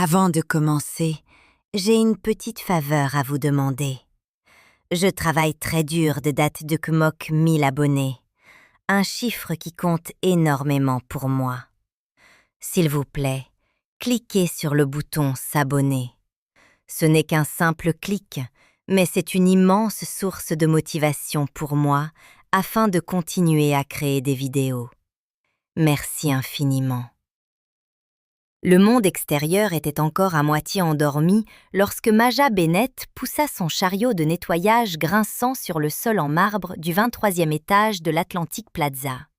Avant de commencer, j'ai une petite faveur à vous demander. Je travaille très dur de date de Kmok 1000 abonnés, un chiffre qui compte énormément pour moi. S'il vous plaît, cliquez sur le bouton s'abonner. Ce n'est qu'un simple clic, mais c'est une immense source de motivation pour moi afin de continuer à créer des vidéos. Merci infiniment. Le monde extérieur était encore à moitié endormi lorsque Maja Bennett poussa son chariot de nettoyage grinçant sur le sol en marbre du 23e étage de l'Atlantic Plaza.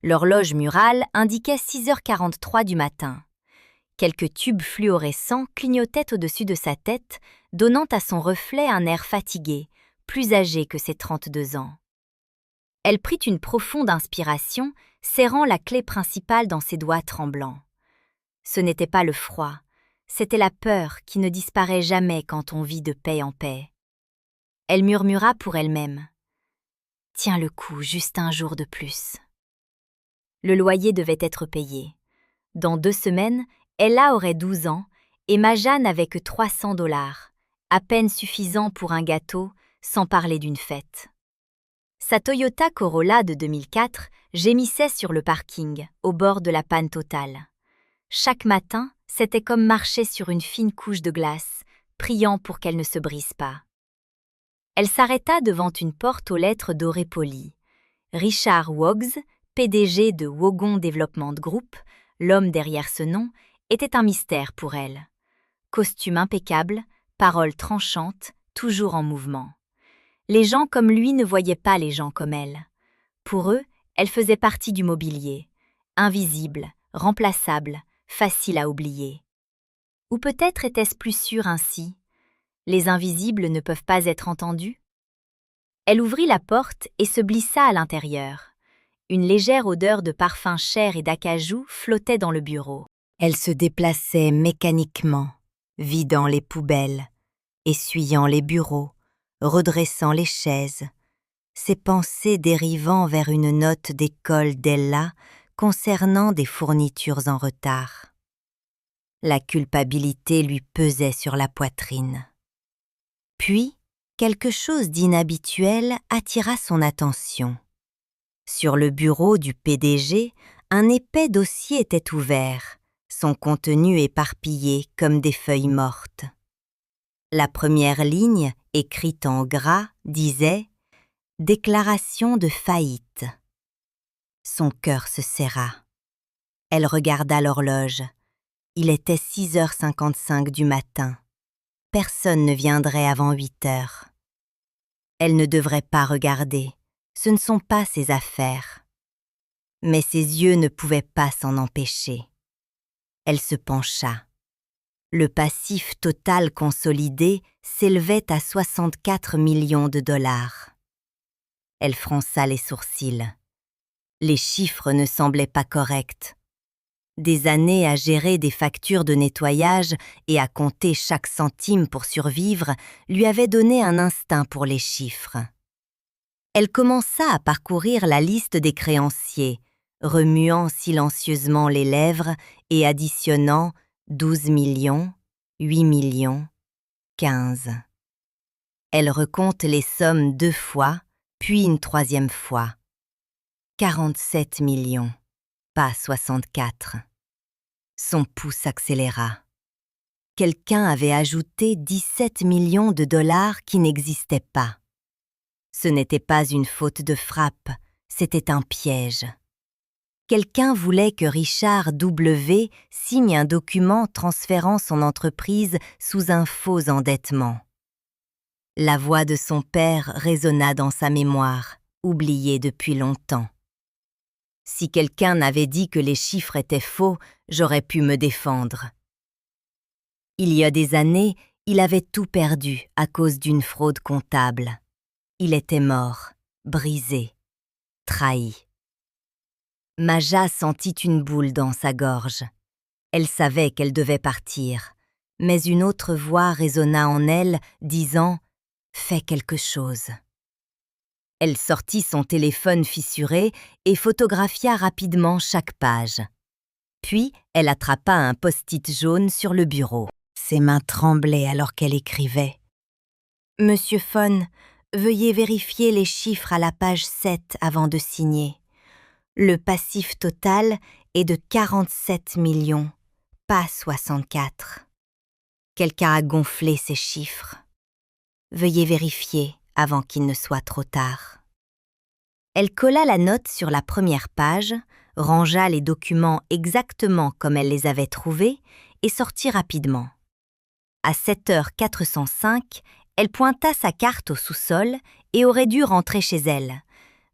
L'horloge murale indiquait 6h43 du matin. Quelques tubes fluorescents clignotaient au-dessus de sa tête, donnant à son reflet un air fatigué, plus âgé que ses 32 ans. Elle prit une profonde inspiration, serrant la clé principale dans ses doigts tremblants. Ce n'était pas le froid, c'était la peur qui ne disparaît jamais quand on vit de paix en paix. Elle murmura pour elle-même. « Tiens le coup, juste un jour de plus. » Le loyer devait être payé. Dans 2 semaines, Ella aurait 12 ans et Maja n'avait que $300, à peine suffisant pour un gâteau, sans parler d'une fête. Sa Toyota Corolla de 2004 gémissait sur le parking, au bord de la panne totale. Chaque matin, c'était comme marcher sur une fine couche de glace, priant pour qu'elle ne se brise pas. Elle s'arrêta devant une porte aux lettres dorées polies. Richard Woggs, PDG de Wogon Development Group, l'homme derrière ce nom, était un mystère pour elle. Costume impeccable, paroles tranchantes, toujours en mouvement. Les gens comme lui ne voyaient pas les gens comme elle. Pour eux, elle faisait partie du mobilier, invisible, remplaçable, facile à oublier. Ou peut-être était-ce plus sûr ainsi. Les invisibles ne peuvent pas être entendus? Elle ouvrit la porte et se blissa à l'intérieur. Une légère odeur de parfum cher et d'acajou flottait dans le bureau. Elle se déplaçait mécaniquement, vidant les poubelles, essuyant les bureaux, redressant les chaises, ses pensées dérivant vers une note d'école d'Ella concernant des fournitures en retard. La culpabilité lui pesait sur la poitrine. Puis, quelque chose d'inhabituel attira son attention. Sur le bureau du PDG, un épais dossier était ouvert, son contenu éparpillé comme des feuilles mortes. La première ligne, écrite en gras, disait « Déclaration de faillite ». Son cœur se serra. Elle regarda l'horloge. Il était 6h55 du matin. Personne ne viendrait avant 8h. Elle ne devrait pas regarder. Ce ne sont pas ses affaires. Mais ses yeux ne pouvaient pas s'en empêcher. Elle se pencha. Le passif total consolidé s'élevait à 64 millions de dollars. Elle fronça les sourcils. Les chiffres ne semblaient pas corrects. Des années à gérer des factures de nettoyage et à compter chaque centime pour survivre lui avaient donné un instinct pour les chiffres. Elle commença à parcourir la liste des créanciers, remuant silencieusement les lèvres et additionnant 12 millions, 8 millions, 15. Elle recompte les sommes 2 fois, puis une 3e fois. 47 millions, pas 64. Son pouls s'accéléra. Quelqu'un avait ajouté 17 millions de dollars qui n'existaient pas. Ce n'était pas une faute de frappe, c'était un piège. Quelqu'un voulait que Richard W. signe un document transférant son entreprise sous un faux endettement. La voix de son père résonna dans sa mémoire, oubliée depuis longtemps. Si quelqu'un n'avait dit que les chiffres étaient faux, j'aurais pu me défendre. Il y a des années, il avait tout perdu à cause d'une fraude comptable. Il était mort, brisé, trahi. Maja sentit une boule dans sa gorge. Elle savait qu'elle devait partir, mais une autre voix résonna en elle, disant « Fais quelque chose ». Elle sortit son téléphone fissuré et photographia rapidement chaque page. Puis, elle attrapa un post-it jaune sur le bureau. Ses mains tremblaient alors qu'elle écrivait. « Monsieur Fon, veuillez vérifier les chiffres à la page 7 avant de signer. Le passif total est de 47 millions, pas 64. Quelqu'un a gonflé ces chiffres. Veuillez vérifier avant qu'il ne soit trop tard. » Elle colla la note sur la première page, rangea les documents exactement comme elle les avait trouvés et sortit rapidement. À 7h405, elle pointa sa carte au sous-sol et aurait dû rentrer chez elle,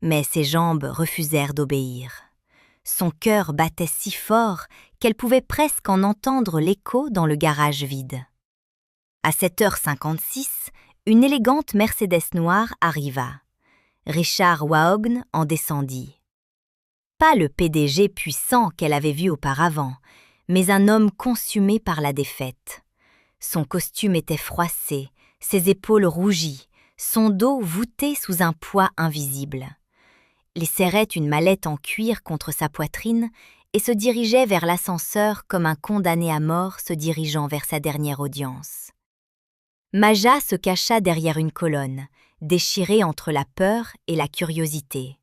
mais ses jambes refusèrent d'obéir. Son cœur battait si fort qu'elle pouvait presque en entendre l'écho dans le garage vide. À 7h56, une élégante Mercedes noire arriva. Richard Waogn en descendit. Pas le PDG puissant qu'elle avait vu auparavant, mais un homme consumé par la défaite. Son costume était froissé, ses épaules rougies, son dos voûté sous un poids invisible. Il serrait une mallette en cuir contre sa poitrine et se dirigeait vers l'ascenseur comme un condamné à mort se dirigeant vers sa dernière audience. Maja se cacha derrière une colonne, déchirée entre la peur et la curiosité.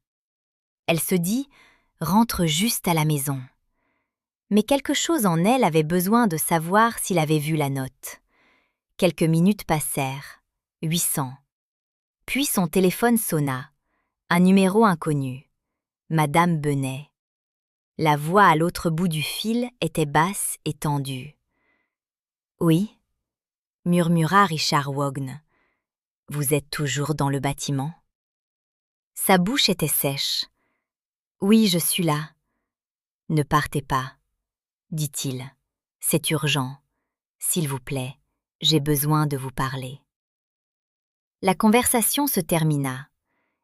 Elle se dit « rentre juste à la maison ». Mais quelque chose en elle avait besoin de savoir s'il avait vu la note. Quelques minutes passèrent, 800. Puis son téléphone sonna. Un numéro inconnu. Madame Benet. La voix à l'autre bout du fil était basse et tendue. « Oui » murmura Richard Waogn. « Vous êtes toujours dans le bâtiment ?» Sa bouche était sèche. « Oui, je suis là. »« Ne partez pas, » dit-il. « C'est urgent. S'il vous plaît, j'ai besoin de vous parler. » La conversation se termina.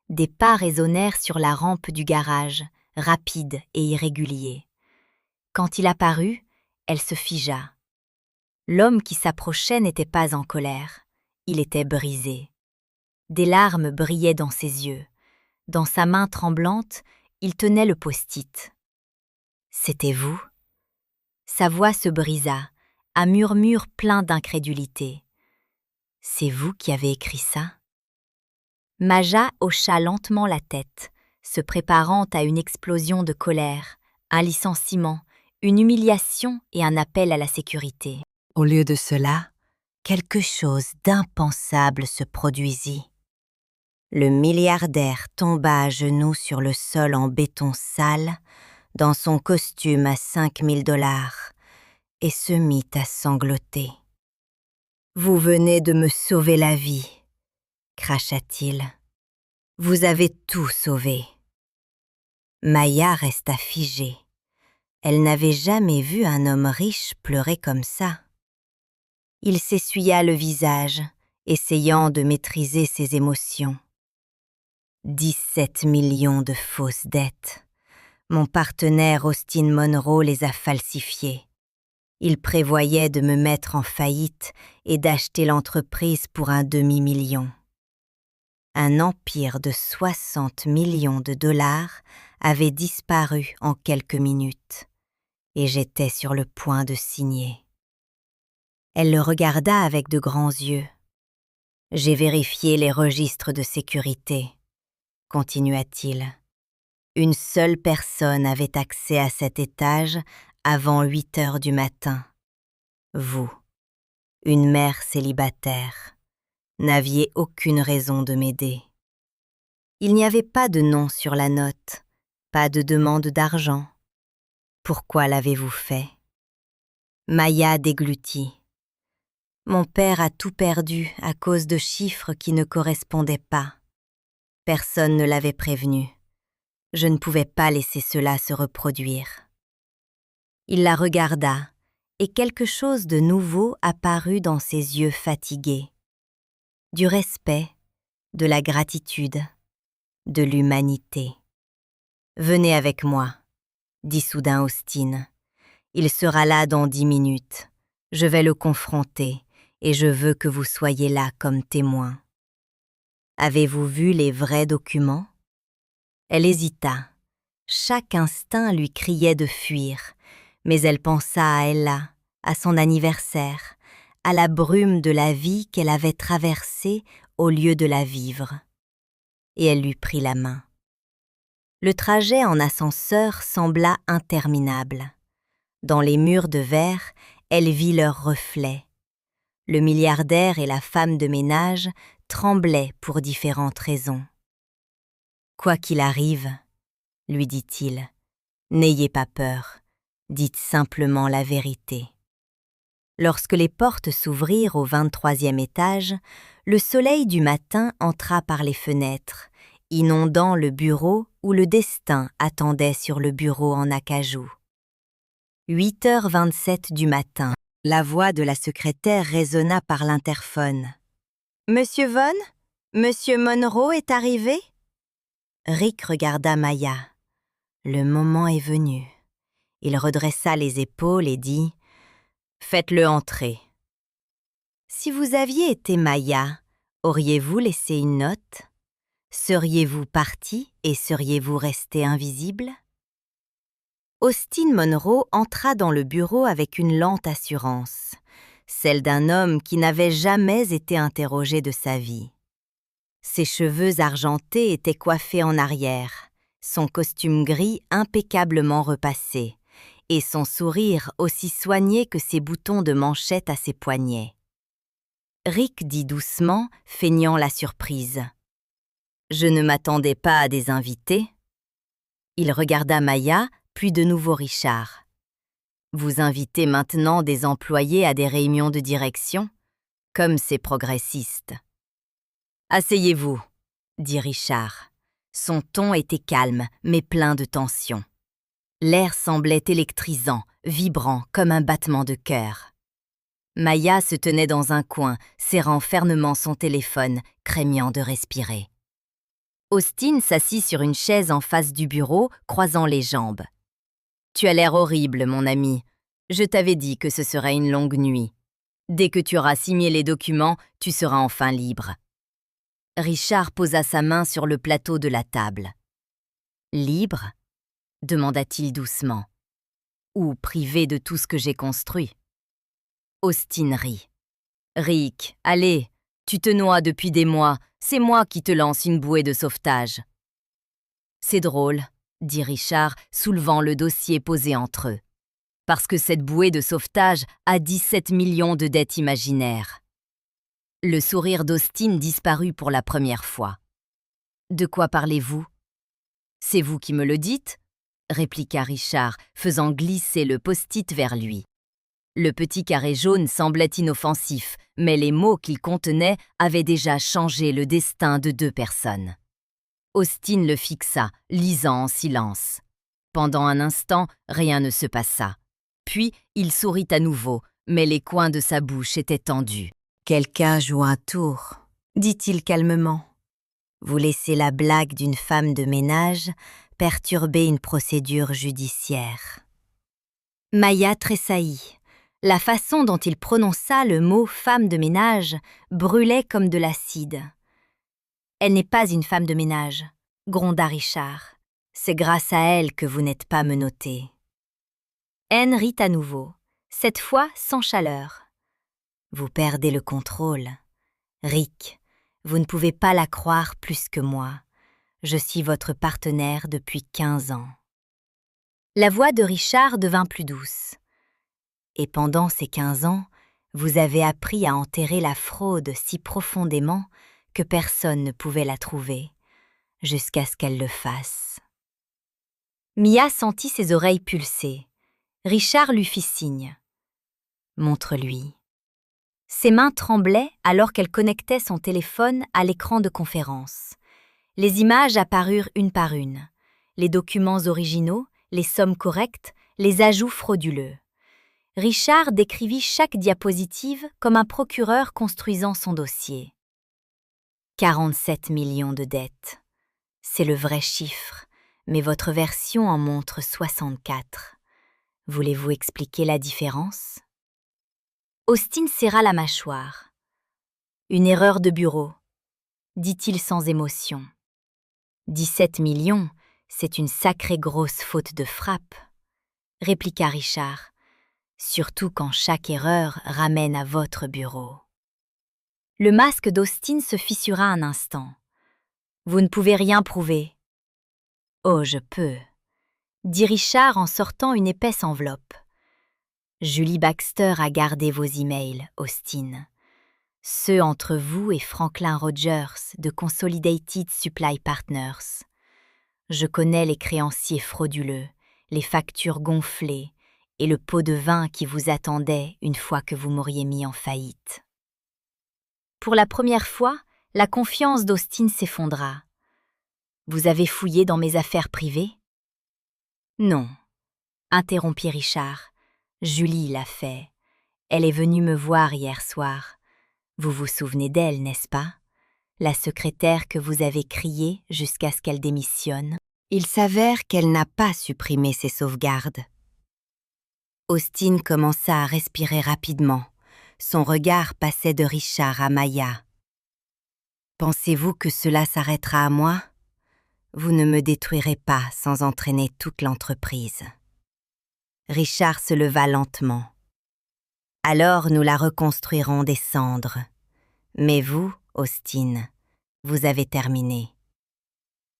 Des pas résonnèrent sur la rampe du garage, rapides et irréguliers. Quand il apparut, elle se figea. L'homme qui s'approchait n'était pas en colère. Il était brisé. Des larmes brillaient dans ses yeux. Dans sa main tremblante, il tenait le post-it. « C'était vous ?» Sa voix se brisa, un murmure plein d'incrédulité. « C'est vous qui avez écrit ça ?» Maja hocha lentement la tête, se préparant à une explosion de colère, un licenciement, une humiliation et un appel à la sécurité. Au lieu de cela, quelque chose d'impensable se produisit. Le milliardaire tomba à genoux sur le sol en béton sale, dans son costume à $5000, et se mit à sangloter. « Vous venez de me sauver la vie, » cracha-t-il. « Vous avez tout sauvé. » Maya resta figée. Elle n'avait jamais vu un homme riche pleurer comme ça. Il s'essuya le visage, essayant de maîtriser ses émotions. 17 millions de fausses dettes. Mon partenaire Austin Monroe les a falsifiées. Il prévoyait de me mettre en faillite et d'acheter l'entreprise pour un demi-million. Un empire de 60 millions de dollars avait disparu en quelques minutes, et j'étais sur le point de signer. Elle le regarda avec de grands yeux. « J'ai vérifié les registres de sécurité, » continua-t-il. « Une seule personne avait accès à cet étage avant 8 heures du matin. Vous, une mère célibataire, n'aviez aucune raison de m'aider. Il n'y avait pas de nom sur la note, pas de demande d'argent. Pourquoi l'avez-vous fait ?» Maya déglutit. « Mon père a tout perdu à cause de chiffres qui ne correspondaient pas. Personne ne l'avait prévenu. Je ne pouvais pas laisser cela se reproduire. » Il la regarda, et quelque chose de nouveau apparut dans ses yeux fatigués. Du respect, de la gratitude, de l'humanité. « Venez avec moi, » dit soudain Austin. « Il sera là dans 10 minutes. Je vais le confronter, et je veux que vous soyez là comme témoin. » « Avez-vous vu les vrais documents ?» Elle hésita. Chaque instinct lui criait de fuir, Mais elle pensa à Ella, à son anniversaire, à la brume de la vie qu'elle avait traversée au lieu de la vivre. Et elle lui prit la main. Le trajet en ascenseur sembla interminable. Dans les murs de verre, elle vit leurs reflets. Le milliardaire et la femme de ménage tremblaient pour différentes raisons. « Quoi qu'il arrive, » lui dit-il, « n'ayez pas peur, dites simplement la vérité. » Lorsque les portes s'ouvrirent au 23e étage, le soleil du matin entra par les fenêtres, inondant le bureau où le destin attendait sur le bureau en acajou. 8h27 du matin, la voix de la secrétaire résonna par l'interphone. « Monsieur Von, Monsieur Monroe est arrivé ?» Rick regarda Maya. Le moment est venu. Il redressa les épaules et dit « Faites-le entrer. » Si vous aviez été Maya, auriez-vous laissé une note? Seriez-vous parti et seriez-vous resté invisible? Austin Monroe entra dans le bureau avec une lente assurance, celle d'un homme qui n'avait jamais été interrogé de sa vie. Ses cheveux argentés étaient coiffés en arrière, son costume gris impeccablement repassé, et son sourire aussi soigné que ses boutons de manchette à ses poignets. Rick dit doucement, feignant la surprise. « Je ne m'attendais pas à des invités. » Il regarda Maya, puis de nouveau Richard. « Vous invitez maintenant des employés à des réunions de direction? Comme c'est progressiste. »« Asseyez-vous, » dit Richard. Son ton était calme, mais plein de tension. L'air semblait électrisant, vibrant comme un battement de cœur. Maya se tenait dans un coin, serrant fermement son téléphone, craignant de respirer. Austin s'assit sur une chaise en face du bureau, croisant les jambes. « Tu as l'air horrible, mon ami. Je t'avais dit que ce serait une longue nuit. Dès que tu auras signé les documents, tu seras enfin libre. » Richard posa sa main sur le plateau de la table. « Libre ?» demanda-t-il doucement. « Ou privé de tout ce que j'ai construit ?» Austin rit. « Rick, allez, tu te noies depuis des mois, c'est moi qui te lance une bouée de sauvetage. »« C'est drôle, » dit Richard, soulevant le dossier posé entre eux. « Parce que cette bouée de sauvetage a 17 millions de dettes imaginaires. » Le sourire d'Austin disparut pour la première fois. « De quoi parlez-vous ?»« C'est vous qui me le dites ?» répliqua Richard, faisant glisser le post-it vers lui. Le petit carré jaune semblait inoffensif, mais les mots qu'il contenait avaient déjà changé le destin de 2 personnes. Austin le fixa, lisant en silence. Pendant un instant, rien ne se passa. Puis, il sourit à nouveau, mais les coins de sa bouche étaient tendus. « Quelqu'un joue un tour, » dit-il calmement. « Vous laissez la blague d'une femme de ménage perturber une procédure judiciaire. » Maya tressaillit. La façon dont il prononça le mot « femme de ménage » brûlait comme de l'acide. « Elle n'est pas une femme de ménage », gronda Richard. « C'est grâce à elle que vous n'êtes pas menotté. » Anne rit à nouveau, cette fois sans chaleur. « Vous perdez le contrôle. Rick, vous ne pouvez pas la croire plus que moi. Je suis votre partenaire depuis 15 ans. » La voix de Richard devint plus douce. Et pendant ces 15 ans, vous avez appris à enterrer la fraude si profondément que personne ne pouvait la trouver, jusqu'à ce qu'elle le fasse. Mia sentit ses oreilles pulser. Richard lui fit signe. « Montre-lui. » Ses mains tremblaient alors qu'elle connectait son téléphone à l'écran de conférence. Les images apparurent une par une. Les documents originaux, les sommes correctes, les ajouts frauduleux. Richard décrivit chaque diapositive comme un procureur construisant son dossier. 47 millions de dettes. C'est le vrai chiffre, mais votre version en montre 64. Voulez-vous expliquer la différence? Austin serra la mâchoire. Une erreur de bureau, dit-il sans émotion. 17 millions, c'est une sacrée grosse faute de frappe. répliqua Richard, surtout quand chaque erreur ramène à votre bureau. Le masque d'Austin se fissura un instant. Vous ne pouvez rien prouver. Oh, je peux, dit Richard en sortant une épaisse enveloppe. Julie Baxter a gardé vos emails, Austin. Ceux entre vous et Franklin Rogers de Consolidated Supply Partners. Je connais les créanciers frauduleux, les factures gonflées et le pot de vin qui vous attendait une fois que vous m'auriez mis en faillite. Pour la première fois, la confiance d'Austin s'effondra. Vous avez fouillé dans mes affaires privées? Non, interrompit Richard. Julie l'a fait. Elle est venue me voir hier soir. Vous vous souvenez d'elle, n'est-ce pas? La secrétaire que vous avez criée jusqu'à ce qu'elle démissionne. Il s'avère qu'elle n'a pas supprimé ses sauvegardes. Austin commença à respirer rapidement. Son regard passait de Richard à Maya. Pensez-vous que cela s'arrêtera à moi? Vous ne me détruirez pas sans entraîner toute l'entreprise. Richard se leva lentement. Alors nous la reconstruirons des cendres. Mais vous, Austin, vous avez terminé.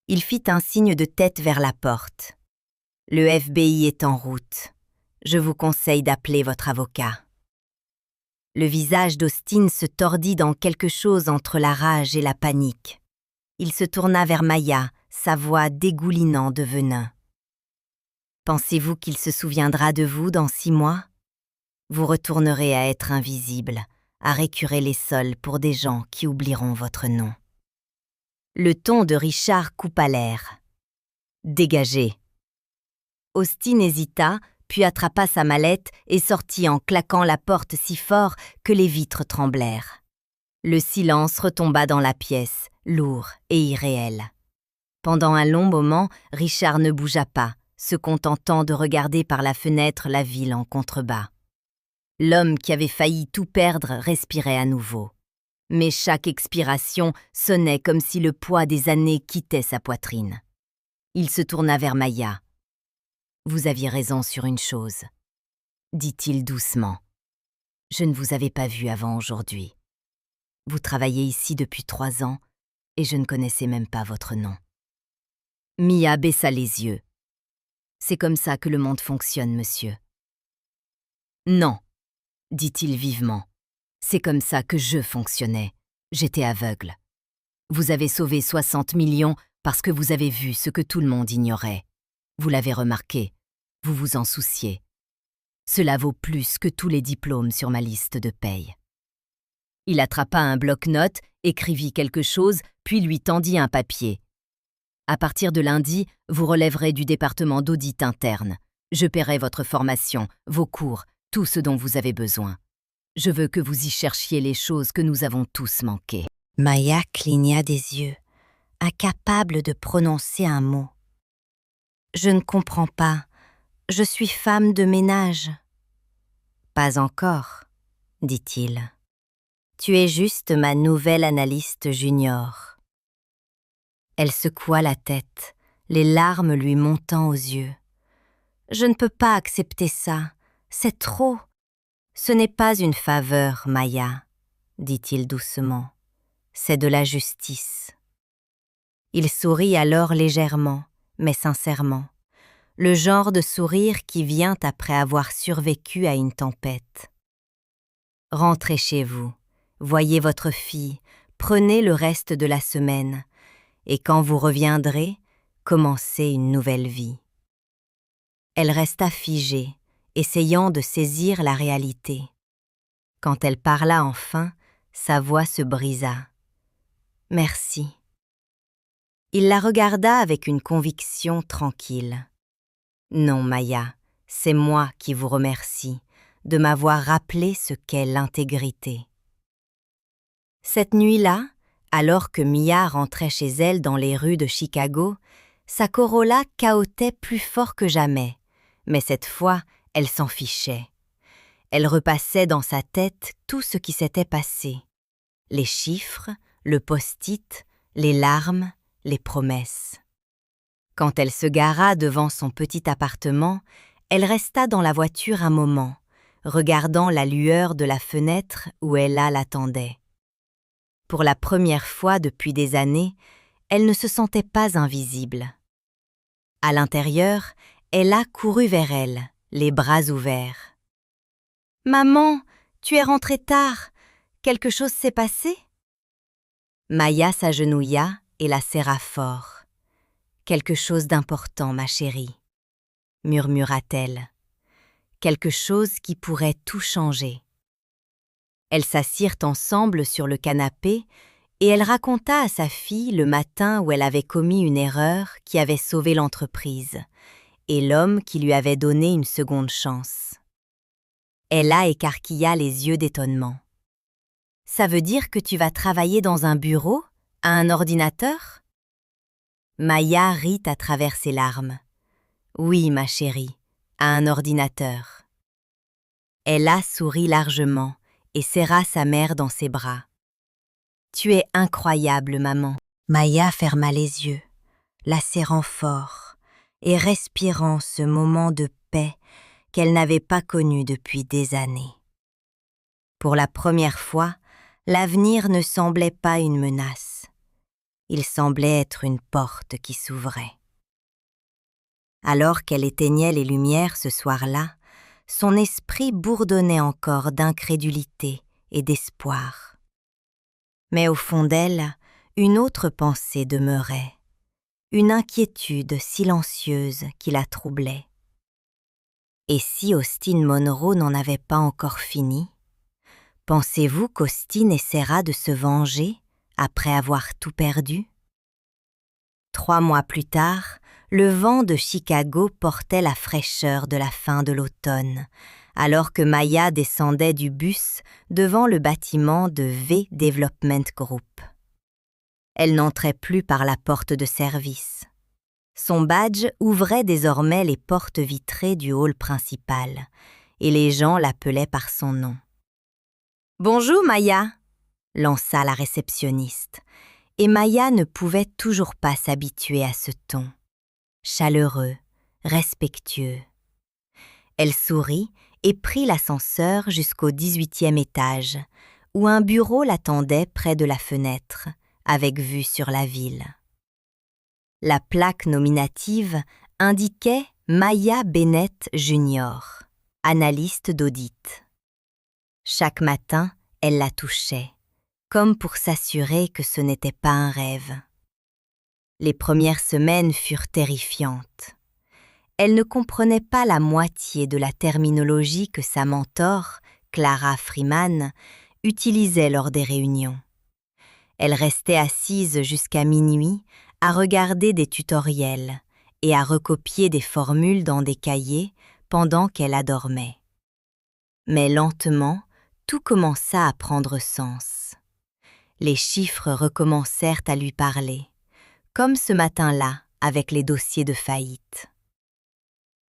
Il fit un signe de tête vers la porte. Le FBI est en route. Je vous conseille d'appeler votre avocat. Le visage d'Austin se tordit dans quelque chose entre la rage et la panique. Il se tourna vers Maya, sa voix dégoulinant de venin. Pensez-vous qu'il se souviendra de vous dans 6 mois? Vous retournerez à être invisible, à récurer les sols pour des gens qui oublieront votre nom. Le ton de Richard coupa l'air. Dégagez. Austin hésita, puis attrapa sa mallette et sortit en claquant la porte si fort que les vitres tremblèrent. Le silence retomba dans la pièce, lourd et irréel. Pendant un long moment, Richard ne bougea pas, se contentant de regarder par la fenêtre la ville en contrebas. L'homme qui avait failli tout perdre respirait à nouveau. Mais chaque expiration sonnait comme si le poids des années quittait sa poitrine. Il se tourna vers Maya. « Vous aviez raison sur une chose, » dit-il doucement. « Je ne vous avais pas vu avant aujourd'hui. Vous travaillez ici depuis 3 ans et je ne connaissais même pas votre nom. » Mia baissa les yeux. « C'est comme ça que le monde fonctionne, monsieur. » « Non, » dit-il vivement. « C'est comme ça que je fonctionnais. J'étais aveugle. Vous avez sauvé 60 millions parce que vous avez vu ce que tout le monde ignorait. Vous l'avez remarqué. Vous vous en souciez. Cela vaut plus que tous les diplômes sur ma liste de paye. » Il attrapa un bloc-notes, écrivit quelque chose, puis lui tendit un papier. « À partir de lundi, vous relèverez du département d'audit interne. Je paierai votre formation, vos cours, tout ce dont vous avez besoin. Je veux que vous y cherchiez les choses que nous avons tous manquées. » Maya cligna des yeux, incapable de prononcer un mot. « Je ne comprends pas. Je suis femme de ménage. »« Pas encore, » dit-il. « Tu es juste ma nouvelle analyste junior. » Elle secoua la tête, les larmes lui montant aux yeux. « Je ne peux pas accepter ça. C'est trop. »« Ce n'est pas une faveur, Maya, » dit-il doucement. « C'est de la justice. » Il sourit alors légèrement, mais sincèrement. Le genre de sourire qui vient après avoir survécu à une tempête. « Rentrez chez vous, voyez votre fille, prenez le reste de la semaine, et quand vous reviendrez, commencez une nouvelle vie. » Elle resta figée, essayant de saisir la réalité. Quand elle parla enfin, sa voix se brisa. « Merci. » Il la regarda avec une conviction tranquille. « Non, Maya, c'est moi qui vous remercie de m'avoir rappelé ce qu'est l'intégrité. » Cette nuit-là, alors que Mia rentrait chez elle dans les rues de Chicago, sa Corolla cahotait plus fort que jamais, mais cette fois, elle s'en fichait. Elle repassait dans sa tête tout ce qui s'était passé. Les chiffres, le post-it, les larmes, les promesses. Quand elle se gara devant son petit appartement, Elle resta dans la voiture un moment, regardant la lueur de la fenêtre où Ella l'attendait. Pour la première fois depuis des années, elle ne se sentait pas invisible. À l'intérieur, Ella courut vers elle, les bras ouverts. « Maman, tu es rentrée tard. Quelque chose s'est passé ?» Maya s'agenouilla et la serra fort. « Quelque chose d'important, ma chérie, » murmura-t-elle. « Quelque chose qui pourrait tout changer. » Elles s'assirent ensemble sur le canapé et elle raconta à sa fille le matin où elle avait commis une erreur qui avait sauvé l'entreprise et l'homme qui lui avait donné une seconde chance. Ella écarquilla les yeux d'étonnement. « Ça veut dire que tu vas travailler dans un bureau, à un ordinateur ?» Maya rit à travers ses larmes. « Oui, ma chérie, à un ordinateur. » Ella sourit largement et serra sa mère dans ses bras. « Tu es incroyable, maman. » Maya ferma les yeux, la serrant fort et respirant ce moment de paix qu'elle n'avait pas connu depuis des années. Pour la première fois, l'avenir ne semblait pas une menace. Il semblait être une porte qui s'ouvrait. Alors qu'elle éteignait les lumières ce soir-là, son esprit bourdonnait encore d'incrédulité et d'espoir. Mais au fond d'elle, une autre pensée demeurait, une inquiétude silencieuse qui la troublait. Et si Austin Monroe n'en avait pas encore fini? Pensez-vous qu'Austin essaiera de se venger après avoir tout perdu? 3 mois plus tard, le vent de Chicago portait la fraîcheur de la fin de l'automne, alors que Maya descendait du bus devant le bâtiment de V Development Group. Elle n'entrait plus par la porte de service. Son badge ouvrait désormais les portes vitrées du hall principal, et les gens l'appelaient par son nom. « Bonjour, Maya !» lança la réceptionniste, et Maya ne pouvait toujours pas s'habituer à ce ton. Chaleureux, respectueux. Elle sourit et prit l'ascenseur jusqu'au 18e étage, où un bureau l'attendait près de la fenêtre, avec vue sur la ville. La plaque nominative indiquait Maya Bennett Jr., analyste d'audit. Chaque matin, elle la touchait, comme pour s'assurer que ce n'était pas un rêve. Les premières semaines furent terrifiantes. Elle ne comprenait pas la moitié de la terminologie que sa mentor, Clara Freeman, utilisait lors des réunions. Elle restait assise jusqu'à minuit à regarder des tutoriels et à recopier des formules dans des cahiers pendant qu'elle adormait. Mais lentement, tout commença à prendre sens. Les chiffres recommencèrent à lui parler, comme ce matin-là avec les dossiers de faillite.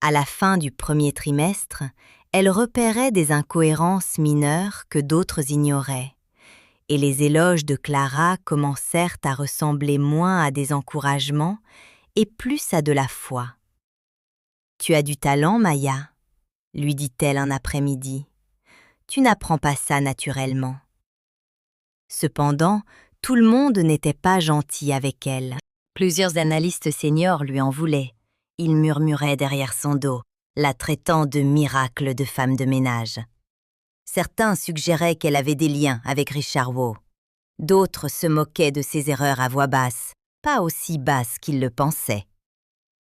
À la fin du premier trimestre, elle repérait des incohérences mineures que d'autres ignoraient, et les éloges de Clara commencèrent à ressembler moins à des encouragements et plus à de la foi. « Tu as du talent, Maya », lui dit-elle un après-midi. « Tu n'apprends pas ça naturellement. » Cependant, tout le monde n'était pas gentil avec elle. Plusieurs analystes seniors lui en voulaient. Ils murmuraient derrière son dos, la traitant de miracle de femme de ménage. Certains suggéraient qu'elle avait des liens avec Richard Waugh. D'autres se moquaient de ses erreurs à voix basse, pas aussi basse qu'ils le pensaient.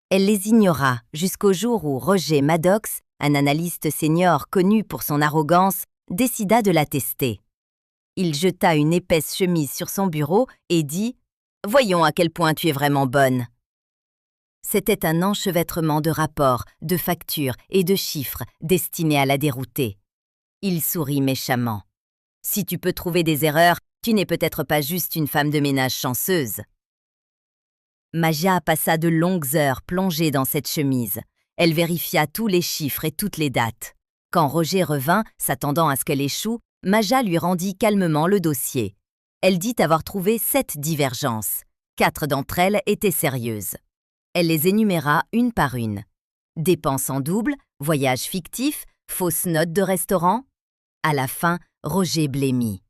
Elle les ignora jusqu'au jour où Roger Maddox, un analyste senior connu pour son arrogance, décida de la tester. Il jeta une épaisse chemise sur son bureau et dit « Voyons à quel point tu es vraiment bonne !» C'était un enchevêtrement de rapports, de factures et de chiffres destinés à la dérouter. Il sourit méchamment. « Si tu peux trouver des erreurs, tu n'es peut-être pas juste une femme de ménage chanceuse. » Maya passa de longues heures plongée dans cette chemise. Elle vérifia tous les chiffres et toutes les dates. Quand Roger revint, s'attendant à ce qu'elle échoue, Maya lui rendit calmement le dossier. Elle dit avoir trouvé 7 divergences. 4 d'entre elles étaient sérieuses. Elle les énuméra une par une. Dépenses en double, Voyage fictif, fausse note de restaurant. À la fin, Roger blêmit.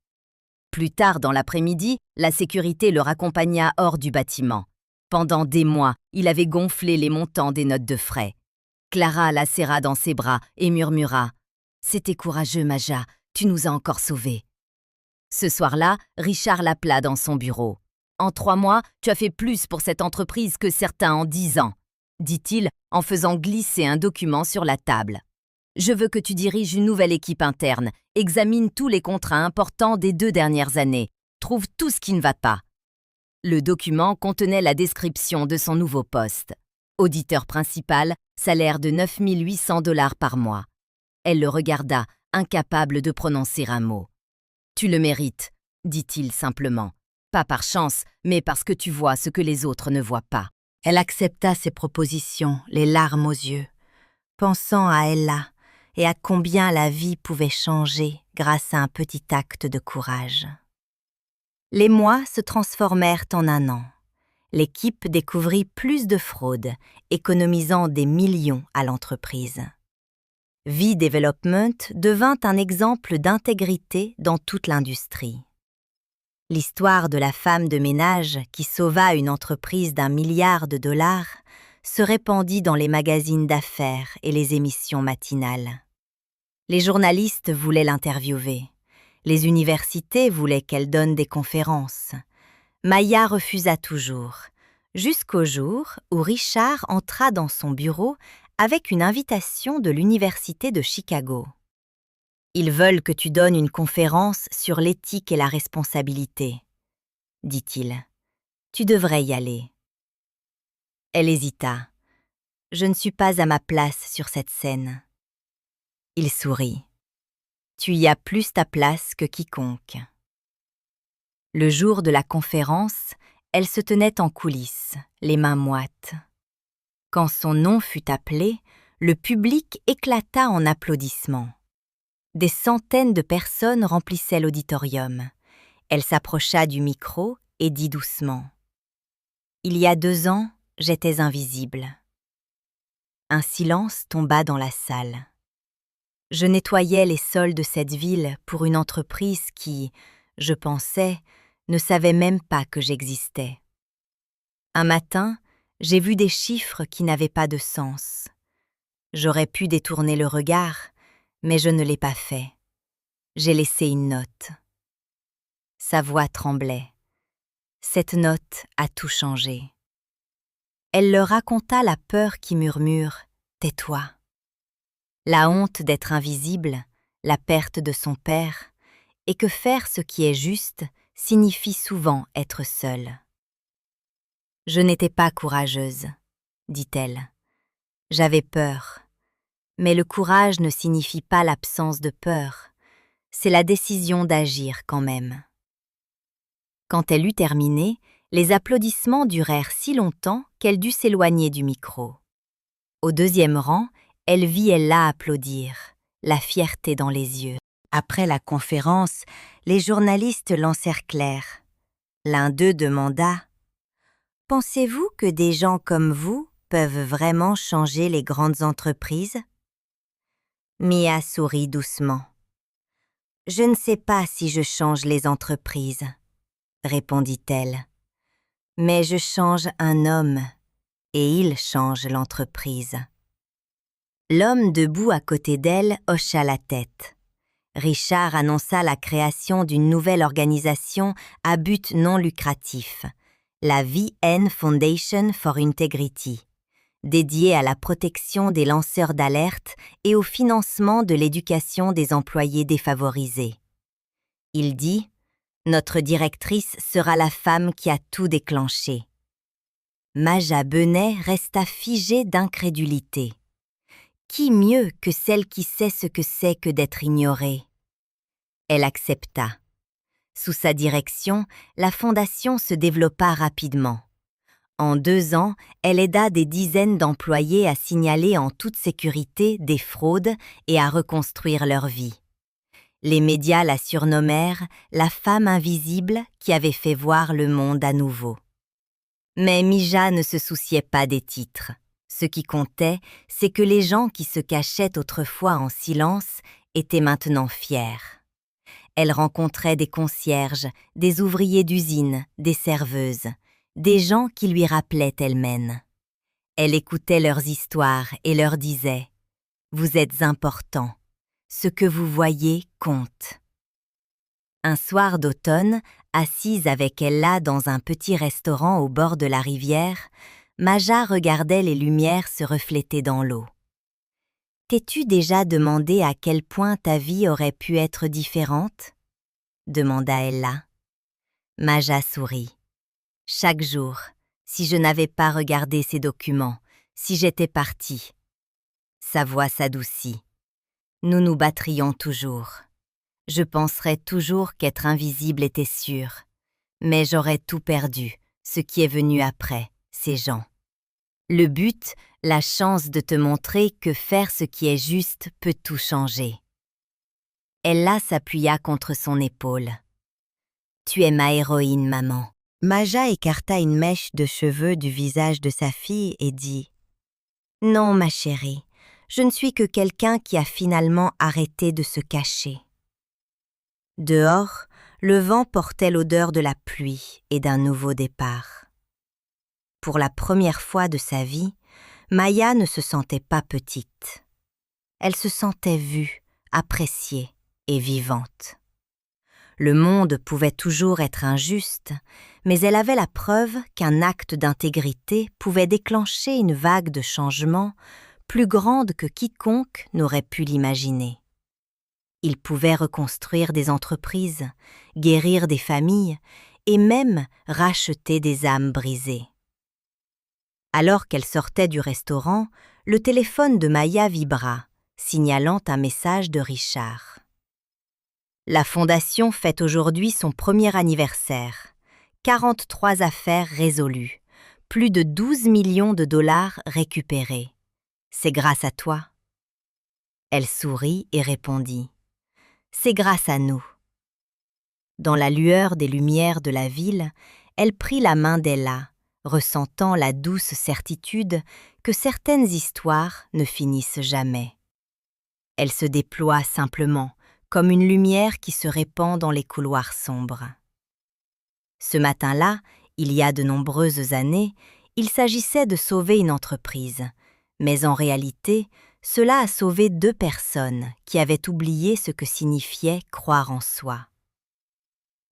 Plus tard dans l'après-midi, la sécurité le raccompagna hors du bâtiment. Pendant des mois, il avait gonflé les montants des notes de frais. Clara la serra dans ses bras et murmura « C'était courageux, Maja, tu nous as encore sauvés. » Ce soir-là, Richard l'appela dans son bureau. « En 3 mois, tu as fait plus pour cette entreprise que certains en 10 ans, » dit-il en faisant glisser un document sur la table. « Je veux que tu diriges une nouvelle équipe interne, examine tous les contrats importants des 2 dernières années, trouve tout ce qui ne va pas. » Le document contenait la description de son nouveau poste. Auditeur principal, salaire de 9 800 $ par mois. Elle le regarda, incapable de prononcer un mot. « Tu le mérites, » dit-il simplement. « Pas par chance, mais parce que tu vois ce que les autres ne voient pas. » Elle accepta ses propositions, les larmes aux yeux, pensant à Ella et à combien la vie pouvait changer grâce à un petit acte de courage. Les mois se transformèrent en 1 an. L'équipe découvrit plus de fraudes, économisant des millions à l'entreprise. V-Development devint un exemple d'intégrité dans toute l'industrie. L'histoire de la femme de ménage qui sauva une entreprise d'1 milliard de dollars se répandit dans les magazines d'affaires et les émissions matinales. Les journalistes voulaient l'interviewer. Les universités voulaient qu'elle donne des conférences. Maya refusa toujours, jusqu'au jour où Richard entra dans son bureau avec une invitation de l'Université de Chicago. « Ils veulent que tu donnes une conférence sur l'éthique et la responsabilité, » dit-il. « Tu devrais y aller. » Elle hésita. « Je ne suis pas à ma place sur cette scène. » Il sourit. « Tu y as plus ta place que quiconque. » Le jour de la conférence, elle se tenait en coulisses, les mains moites. Quand son nom fut appelé, le public éclata en applaudissements. Des centaines de personnes remplissaient l'auditorium. Elle s'approcha du micro et dit doucement « Il y a 2 ans, j'étais invisible. » Un silence tomba dans la salle. Je nettoyais les sols de cette ville pour une entreprise qui, je pensais, ne savait même pas que j'existais. Un matin, j'ai vu des chiffres qui n'avaient pas de sens. J'aurais pu détourner le regard, mais je ne l'ai pas fait. J'ai laissé une note. Sa voix tremblait. Cette note a tout changé. Elle leur raconta la peur qui murmure « Tais-toi ». La honte d'être invisible, la perte de son père, et que faire ce qui est juste signifie souvent être seule. « Je n'étais pas courageuse, » dit-elle. « J'avais peur. Mais le courage ne signifie pas l'absence de peur. C'est la décision d'agir quand même. » Quand elle eut terminé, les applaudissements durèrent si longtemps qu'elle dut s'éloigner du micro. Au 2e rang, elle vit Ella applaudir, la fierté dans les yeux. Après la conférence, les journalistes l'encerclèrent. L'un d'eux demanda « Pensez-vous que des gens comme vous peuvent vraiment changer les grandes entreprises ?» Mia sourit doucement. « Je ne sais pas si je change les entreprises, » répondit-elle. « Mais je change un homme, et il change l'entreprise. » L'homme debout à côté d'elle hocha la tête. Richard annonça la création d'une nouvelle organisation à but non lucratif, la VN Foundation for Integrity, dédiée à la protection des lanceurs d'alerte et au financement de l'éducation des employés défavorisés. Il dit « Notre directrice sera la femme qui a tout déclenché. » Maja Benet resta figée d'incrédulité. Qui mieux que celle qui sait ce que c'est que d'être ignorée? Elle accepta. Sous sa direction, la fondation se développa rapidement. En 2 ans, elle aida des dizaines d'employés à signaler en toute sécurité des fraudes et à reconstruire leur vie. Les médias la surnommèrent la femme invisible qui avait fait voir le monde à nouveau. Mais Mija ne se souciait pas des titres. Ce qui comptait, c'est que les gens qui se cachaient autrefois en silence étaient maintenant fiers. Elle rencontrait des concierges, des ouvriers d'usine, des serveuses, des gens qui lui rappelaient elle-même. Elle écoutait leurs histoires et leur disait « Vous êtes importants, ce que vous voyez compte ». Un soir d'automne, assise avec Ella dans un petit restaurant au bord de la rivière, Maja regardait les lumières se refléter dans l'eau. « T'es-tu déjà demandé à quel point ta vie aurait pu être différente ?» demanda Ella. Maja sourit. « Chaque jour, si je n'avais pas regardé ces documents, si j'étais partie. » Sa voix s'adoucit. « Nous nous battrions toujours. Je penserais toujours qu'être invisible était sûr. Mais j'aurais tout perdu, ce qui est venu après, ces gens. Le but, la chance de te montrer que faire ce qui est juste peut tout changer. » Ella s'appuya contre son épaule. « Tu es ma héroïne, maman. » Maja écarta une mèche de cheveux du visage de sa fille et dit « Non, ma chérie, je ne suis que quelqu'un qui a finalement arrêté de se cacher. » Dehors, le vent portait l'odeur de la pluie et d'un nouveau départ. Pour la première fois de sa vie, Maya ne se sentait pas petite. Elle se sentait vue, appréciée et vivante. Le monde pouvait toujours être injuste, mais elle avait la preuve qu'un acte d'intégrité pouvait déclencher une vague de changement plus grande que quiconque n'aurait pu l'imaginer. Il pouvait reconstruire des entreprises, guérir des familles et même racheter des âmes brisées. Alors qu'elle sortait du restaurant, le téléphone de Maya vibra, signalant un message de Richard. La fondation fête aujourd'hui son premier anniversaire. 43 affaires résolues, plus de 12 millions de dollars récupérés. C'est grâce à toi. Elle sourit et répondit. C'est grâce à nous. Dans la lueur des lumières de la ville, elle prit la main d'Ella, ressentant la douce certitude que certaines histoires ne finissent jamais. Elle se déploie simplement, comme une lumière qui se répand dans les couloirs sombres. Ce matin-là, il y a de nombreuses années, il s'agissait de sauver une entreprise, mais en réalité, cela a sauvé 2 personnes qui avaient oublié ce que signifiait croire en soi.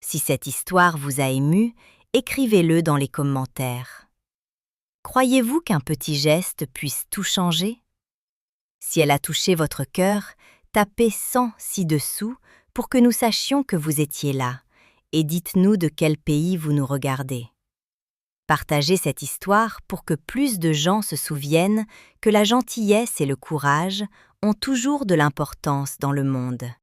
Si cette histoire vous a ému, écrivez-le dans les commentaires. Croyez-vous qu'un petit geste puisse tout changer? Si elle a touché votre cœur, tapez 100 ci-dessous pour que nous sachions que vous étiez là, et dites-nous de quel pays vous nous regardez. Partagez cette histoire pour que plus de gens se souviennent que la gentillesse et le courage ont toujours de l'importance dans le monde.